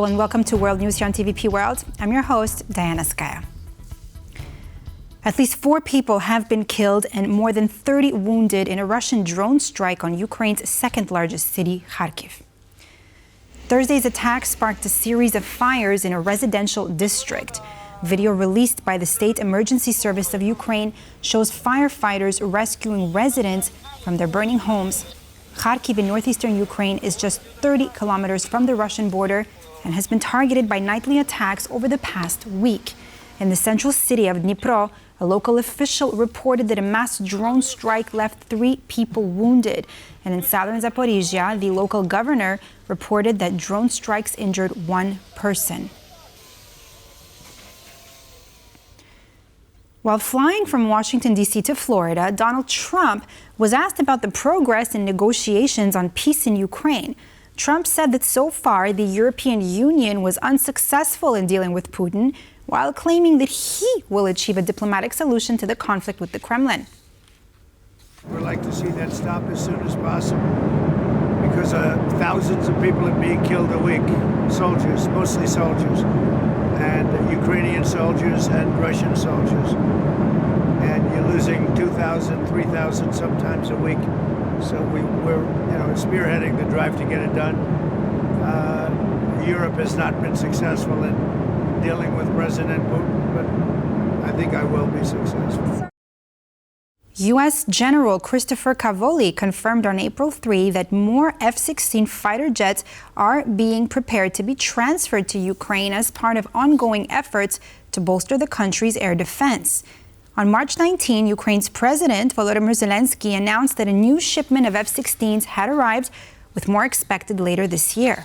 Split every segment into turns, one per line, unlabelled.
and welcome to World News here on TVP World. I'm your host, Diana Skaya. At least 4 people have been killed and more than 30 wounded in a Russian drone strike on Ukraine's second-largest city, Kharkiv. Thursday's attack sparked a series of fires in a residential district. Video released by the State Emergency Service of Ukraine shows firefighters rescuing residents from their burning homes. Kharkiv in northeastern Ukraine is just 30 kilometers from the Russian border and has been targeted by nightly attacks over the past week. In the central city of Dnipro, a local official reported that a mass drone strike left 3 people wounded. And in southern Zaporizhia, the local governor reported that drone strikes injured 1 person. While flying from Washington, D.C. to Florida, Donald Trump was asked about the progress in negotiations on peace in Ukraine. Trump said that so far the European Union was unsuccessful in dealing with Putin, while claiming that he will achieve a diplomatic solution to the conflict with the Kremlin.
We'd like to see that stop as soon as possible because thousands of people are being killed a week, soldiers, mostly soldiers, and Ukrainian soldiers and Russian soldiers. And you're losing 2,000, 3,000 sometimes a week. So we're spearheading the drive to get it done. Europe has not been successful in dealing with President Putin, but I think I will be successful.
U.S. General Christopher Cavoli confirmed on April 3 that more F-16 fighter jets are being prepared to be transferred to Ukraine as part of ongoing efforts to bolster the country's air defense. On March 19, Ukraine's President Volodymyr Zelensky announced that a new shipment of F-16s had arrived, with more expected later this year.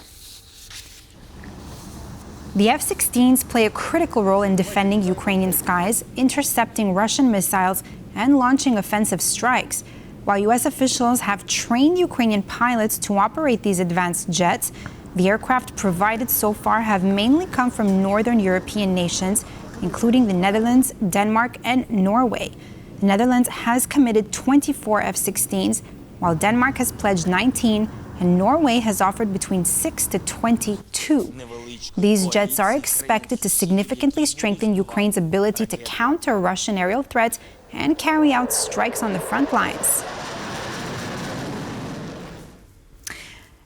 The F-16s play a critical role in defending Ukrainian skies, intercepting Russian missiles, and launching offensive strikes. While U.S. officials have trained Ukrainian pilots to operate these advanced jets, the aircraft provided so far have mainly come from northern European nations, including the Netherlands, Denmark, and Norway. The Netherlands has committed 24 F-16s, while Denmark has pledged 19, and Norway has offered between 6 to 22. These jets are expected to significantly strengthen Ukraine's ability to counter Russian aerial threats and carry out strikes on the front lines.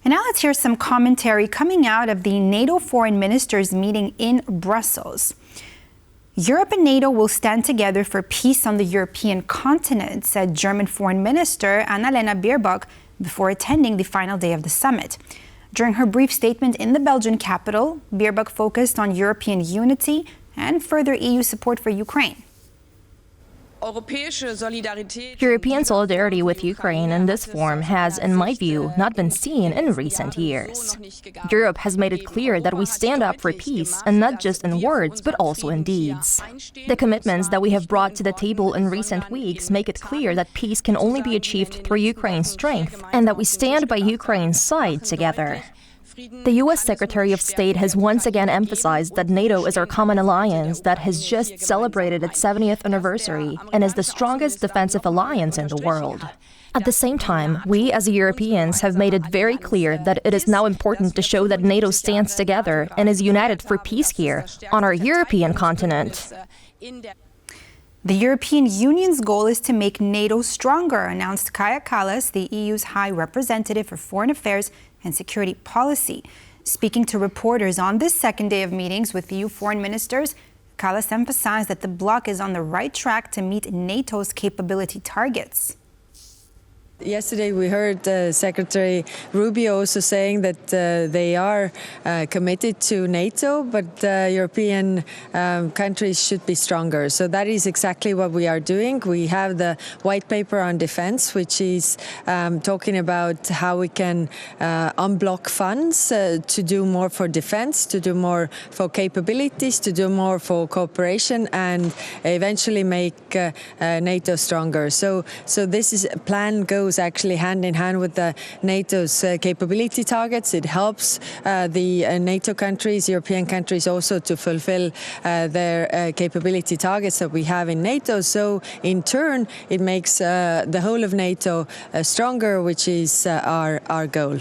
And now let's hear some commentary coming out of the NATO foreign ministers meeting in Brussels. Europe and NATO will stand together for peace on the European continent, said German Foreign Minister Annalena Baerbock before attending the final day of the summit. During her brief statement in the Belgian capital, Baerbock focused on European unity and further EU support for Ukraine.
European solidarity with Ukraine in this form has, in my view, not been seen in recent years. Europe has made it clear that we stand up for peace, and not just in words, but also in deeds. The commitments that we have brought to the table in recent weeks make it clear that peace can only be achieved through Ukraine's strength, and that we stand by Ukraine's side together. The U.S. Secretary of State has once again emphasized that NATO is our common alliance that has just celebrated its 70th anniversary and is the strongest defensive alliance in the world. At the same time, we as Europeans have made it very clear that it is now important to show that NATO stands together and is united for peace here, on our European continent.
The European Union's goal is to make NATO stronger, announced Kaja Kallas, the EU's High Representative for Foreign Affairs and Security Policy. Speaking to reporters on this second day of meetings with EU foreign ministers, Kallas emphasized that the bloc is on the right track to meet NATO's capability targets.
Yesterday we heard Secretary Rubio also saying that they are committed to NATO, but European countries should be stronger. So that is exactly what we are doing. We have the white paper on defense, which is talking about how we can unblock funds to do more for defense, to do more for capabilities, to do more for cooperation, and eventually make NATO stronger. So this plan goes actually hand in hand with the NATO's capability targets. It helps the NATO countries, European countries also to fulfill their capability targets that we have in NATO. So in turn, it makes the whole of NATO stronger, which is our goal.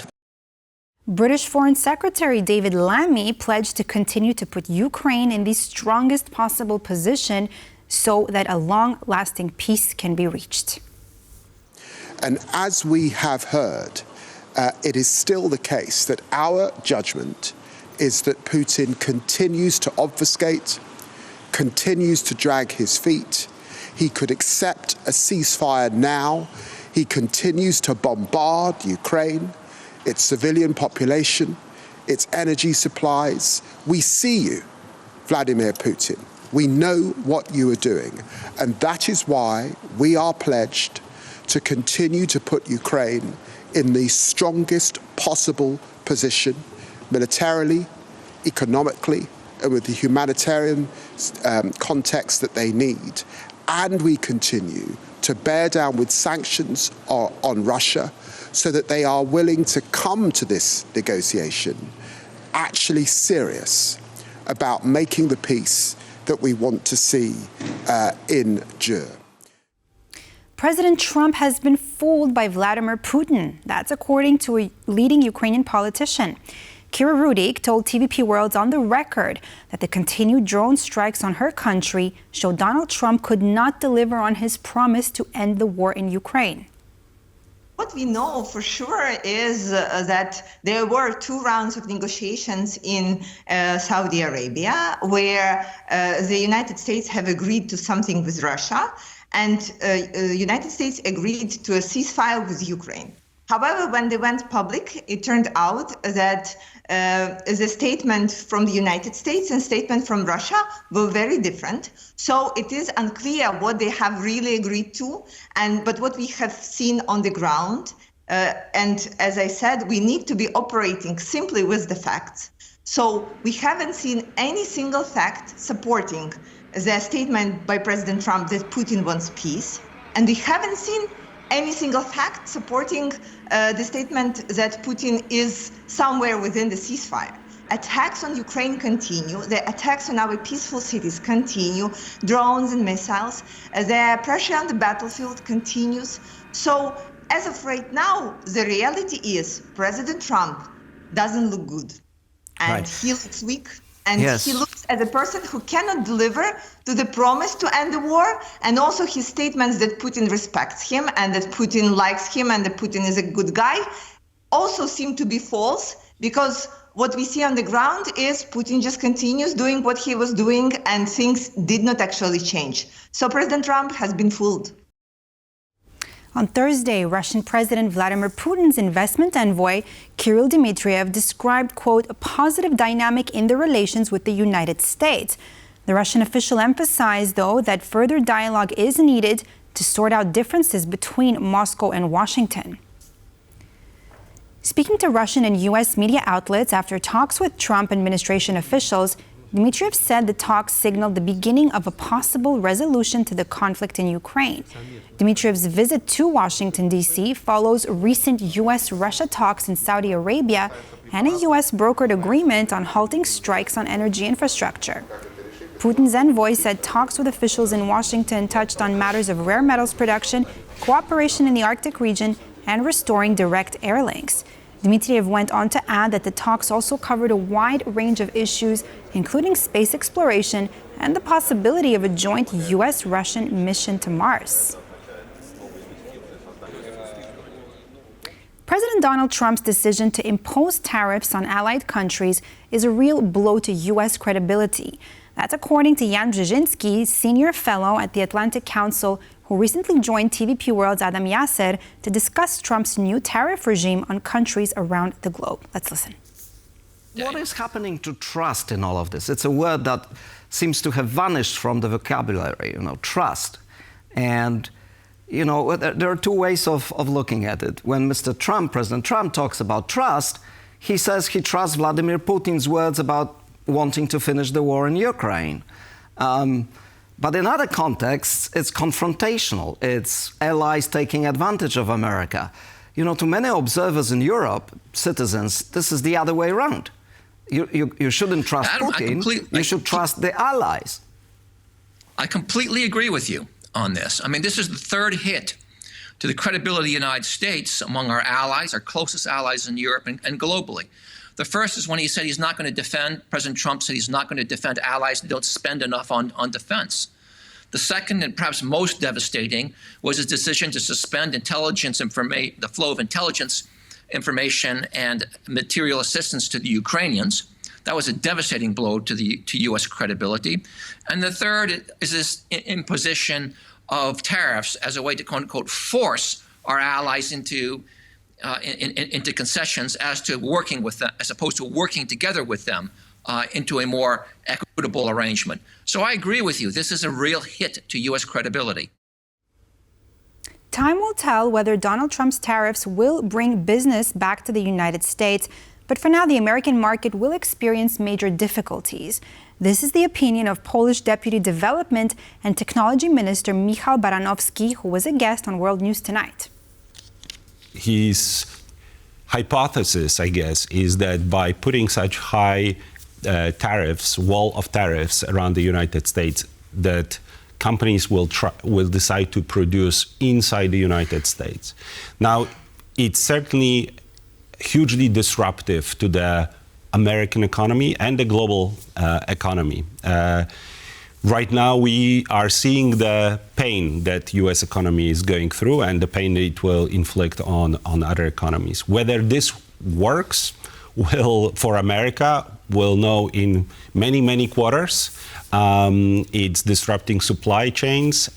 British Foreign Secretary David Lammy pledged to continue to put Ukraine in the strongest possible position so that a long-lasting peace can be reached.
And as we have heard, it is still the case that our judgment is that Putin continues to obfuscate, continues to drag his feet. He could accept a ceasefire now. He continues to bombard Ukraine, its civilian population, its energy supplies. We see you, Vladimir Putin. We know what you are doing. And that is why we are pledged to continue to put Ukraine in the strongest possible position, militarily, economically, and with the humanitarian context that they need. And we continue to bear down with sanctions on Russia so that they are willing to come to this negotiation actually serious about making the peace that we want to see endure.
President Trump has been fooled by Vladimir Putin. That's according to a leading Ukrainian politician. Kira Rudik told TVP World on the record that the continued drone strikes on her country show Donald Trump could not deliver on his promise to end the war in Ukraine.
What we know for sure is that there were 2 rounds of negotiations in Saudi Arabia where the United States have agreed to something with Russia, and the United States agreed to a ceasefire with Ukraine. However, when they went public, it turned out that the statement from the United States and statement from Russia were very different. So it is unclear what they have really agreed to, but what we have seen on the ground, and as I said, we need to be operating simply with the facts. So we haven't seen any single fact supporting the statement by President Trump that Putin wants peace, and we haven't seen any single fact supporting the statement that Putin is somewhere within the ceasefire. Attacks on Ukraine continue. The attacks on our peaceful cities continue. Drones and missiles. The pressure on the battlefield continues. So as of right now, the reality is President Trump doesn't look good. And he looks weak. And he looks as a person who cannot deliver to the promise to end the war. And also his statements that Putin respects him and that Putin likes him and that Putin is a good guy also seem to be false, because what we see on the ground is Putin just continues doing what he was doing and things did not actually change. So President Trump has been fooled.
On Thursday, Russian President Vladimir Putin's investment envoy, Kirill Dmitriev, described, quote, a positive dynamic in the relations with the United States. The Russian official emphasized, though, that further dialogue is needed to sort out differences between Moscow and Washington. Speaking to Russian and U.S. media outlets after talks with Trump administration officials, Dmitriev said the talks signaled the beginning of a possible resolution to the conflict in Ukraine. Dmitriev's visit to Washington, D.C. follows recent U.S.-Russia talks in Saudi Arabia and a U.S.-brokered agreement on halting strikes on energy infrastructure. Putin's envoy said talks with officials in Washington touched on matters of rare metals production, cooperation in the Arctic region, and restoring direct air links. Dmitriev went on to add that the talks also covered a wide range of issues, including space exploration and the possibility of a joint U.S.-Russian mission to Mars. President Donald Trump's decision to impose tariffs on allied countries is a real blow to U.S. credibility. That's according to Jan Brzezinski, senior fellow at the Atlantic Council, who recently joined TVP World's Adam Yasser to discuss Trump's new tariff regime on countries around the globe. Let's listen.
What is happening to trust in all of this? It's a word that seems to have vanished from the vocabulary, trust. And, there are 2 ways of looking at it. When President Trump talks about trust, he says he trusts Vladimir Putin's words about wanting to finish the war in Ukraine. But in other contexts, it's confrontational. It's allies taking advantage of America. To many observers in Europe, citizens, this is the other way around. You shouldn't trust Putin. You should trust the allies.
I completely agree with you on this. I mean, this is the 3rd hit to the credibility of the United States among our allies, our closest allies in Europe and globally. The first is when he said he's not going to defend, President Trump said he's not going to defend allies that don't spend enough on defense. The second, and perhaps most devastating, was his decision to suspend the flow of intelligence information and material assistance to the Ukrainians. That was a devastating blow to U.S. credibility. And the third is this imposition of tariffs as a way to, quote unquote, force our allies into concessions as to working with them, as opposed to working together with them into a more equitable arrangement. So I agree with you. This is a real hit to U.S. credibility.
Time will tell whether Donald Trump's tariffs will bring business back to the United States. But for now, the American market will experience major difficulties. This is the opinion of Polish Deputy Development and Technology Minister Michał Baranowski, who was a guest on World News Tonight.
His hypothesis, I guess, is that by putting such high wall of tariffs around the United States, that companies will decide to produce inside the United States. Now, it's certainly hugely disruptive to the American economy and the global economy. Right now, we are seeing the pain that U.S. economy is going through and the pain it will inflict on other economies. Whether this works for America, we'll know in many, many quarters. It's disrupting supply chains.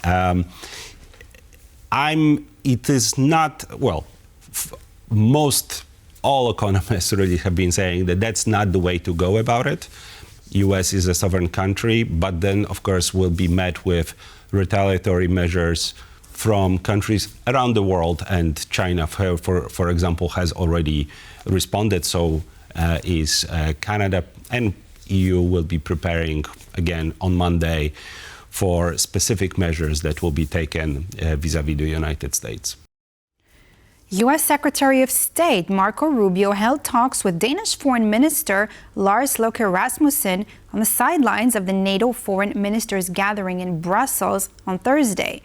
All economists really have been saying that that's not the way to go about it. U.S. is a sovereign country, but then, of course, will be met with retaliatory measures from countries around the world, and China, for example, has already responded. So is Canada, and EU will be preparing again on Monday for specific measures that will be taken vis-à-vis the United States.
U.S. Secretary of State Marco Rubio held talks with Danish Foreign Minister Lars Løkke Rasmussen on the sidelines of the NATO Foreign Ministers gathering in Brussels on Thursday.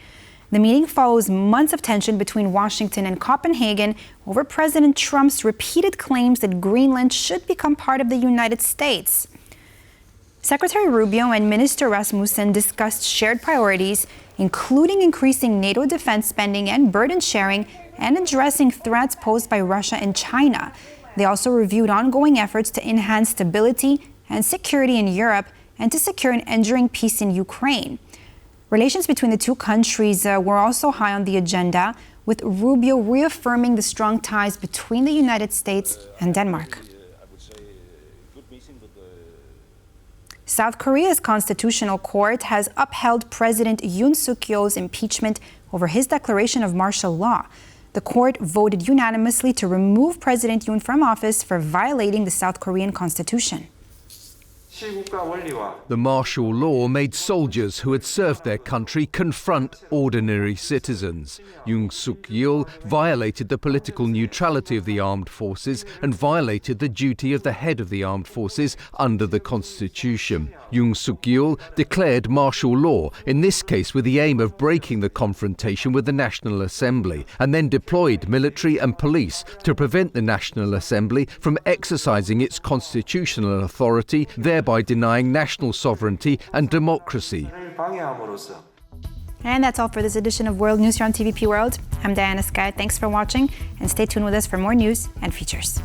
The meeting follows months of tension between Washington and Copenhagen over President Trump's repeated claims that Greenland should become part of the United States. Secretary Rubio and Minister Rasmussen discussed shared priorities, including increasing NATO defense spending and burden sharing, and addressing threats posed by Russia and China. They also reviewed ongoing efforts to enhance stability and security in Europe and to secure an enduring peace in Ukraine. Relations between the two countries were also high on the agenda, with Rubio reaffirming the strong ties between the United States and Denmark. South Korea's Constitutional Court has upheld President Yoon Suk-yeol's impeachment over his declaration of martial law. The court voted unanimously to remove President Yoon from office for violating the South Korean constitution.
The martial law made soldiers who had served their country confront ordinary citizens. Yoon Suk-yeol violated the political neutrality of the armed forces and violated the duty of the head of the armed forces under the constitution. Yoon Suk-yeol declared martial law, in this case with the aim of breaking the confrontation with the National Assembly, and then deployed military and police to prevent the National Assembly from exercising its constitutional authority, thereby denying national sovereignty and democracy.
And that's all for this edition of World News here on TVP World. I'm Diana Sky. Thanks for watching, and stay tuned with us for more news and features.